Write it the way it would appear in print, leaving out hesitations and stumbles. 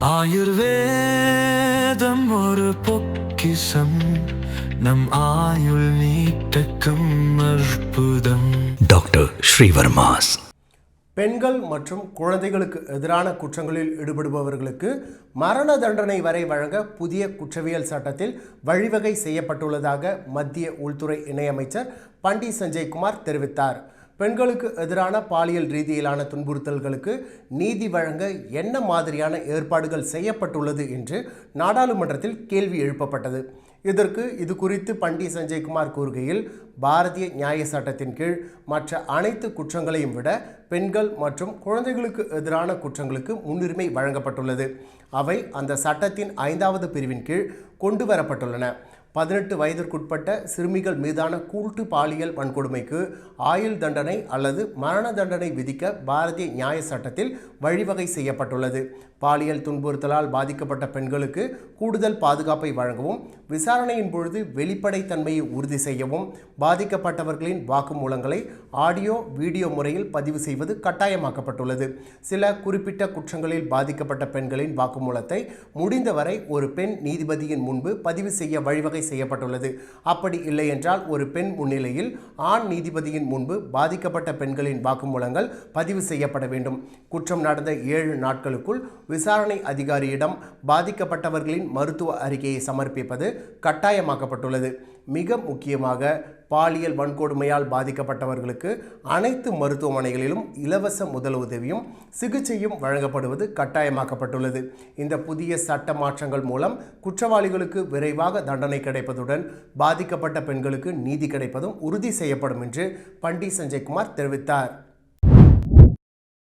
ஆயுர்வேதம் ஒரு பொக்கிஷம், நம் ஆயுள் நீட்டக்கும் அற்புதம். டாக்டர் ஸ்ரீவர்மாஸ். பெண்கள் மற்றும் குழந்தைகளுக்கு எதிரான குற்றங்களில் ஈடுபடுபவர்களுக்கு மரண தண்டனை வரை வழங்க புதிய குற்றவியல் சட்டத்தில் வழிவகை செய்யப்பட்டுள்ளதாக மத்திய உள்துறை இணையமைச்சர் பண்டி சஞ்சய் குமார் தெரிவித்தார். பெண்களுக்கு எதிரான பாலியல் ரீதியிலான துன்புறுத்தல்களுக்கு நீதி வழங்க என்ன மாதிரியான ஏற்பாடுகள் செய்யப்பட்டுள்ளது என்று நாடாளுமன்றத்தில் கேள்வி எழுப்பப்பட்டது. இதற்கு இது குறித்து பண்டி சஞ்சய்குமார் கூறுகையில், பாரதிய நியாய சட்டத்தின் கீழ் மற்ற அனைத்து குற்றங்களையும் விட பெண்கள் மற்றும் குழந்தைகளுக்கு எதிரான குற்றங்களுக்கு முன்னுரிமை வழங்கப்பட்டுள்ளது. அவை அந்த சட்டத்தின் 5வது பிரிவின் கீழ் கொண்டு வரப்பட்டுள்ளன. 18 வயதிற்குட்பட்ட சிறுமிகள் மீதான கூட்டு பாலியல் வன்கொடுமைக்கு ஆயுள் தண்டனை அல்லது மரண தண்டனை விதிக்க பாரதிய நியாய சட்டத்தில் வழிவகை செய்யப்பட்டுள்ளது. பாலியல் துன்புறுத்தலால் பாதிக்கப்பட்ட பெண்களுக்கு கூடுதல் பாதுகாப்பை வழங்கவும், விசாரணையின் பொழுது வெளிப்படைத்தன்மையை உறுதி செய்யவும், பாதிக்கப்பட்டவர்களின் வாக்குமூலங்களை ஆடியோ வீடியோ முறையில் பதிவு செய்வது கட்டாயமாக்கப்பட்டுள்ளது. சில குறிப்பிட்ட குற்றங்களில் பாதிக்கப்பட்ட பெண்களின் வாக்குமூலத்தை முடிந்தவரை ஒரு பெண் நீதிபதியின் முன்பு பதிவு செய்ய வழிவகை செய்யப்பட்டுள்ளது. அப்படி இல்லை என்றால் ஒரு பெண் முன்னிலையில் ஆண் நீதிபதியின் முன்பு பாதிக்கப்பட்ட பெண்களின் வாக்குமூலங்கள் பதிவு செய்யப்பட வேண்டும். குற்றம் நடந்த 7 நாட்களுக்குள் விசாரணை அதிகாரியிடம் பாதிக்கப்பட்டவர்களின் மருத்துவ அறிக்கையை சமர்ப்பிப்பது கட்டாயமாக்கப்பட்டுள்ளது. மிக முக்கியமாக, பாலியல் வன்கொடுமையால் பாதிக்கப்பட்டவர்களுக்கு அனைத்து மருத்துவமனைகளிலும் இலவச முதலுதவியும் சிகிச்சையும் வழங்கப்படுவது கட்டாயமாக்கப்பட்டுள்ளது. இந்த புதிய சட்ட மாற்றங்கள் மூலம் குற்றவாளிகளுக்கு விரைவாக தண்டனை கிடைப்பதுடன் பாதிக்கப்பட்ட பெண்களுக்கு நீதி கிடைப்பதும் உறுதி செய்யப்படும் என்று பண்டி சஞ்சய்குமார் தெரிவித்தார்.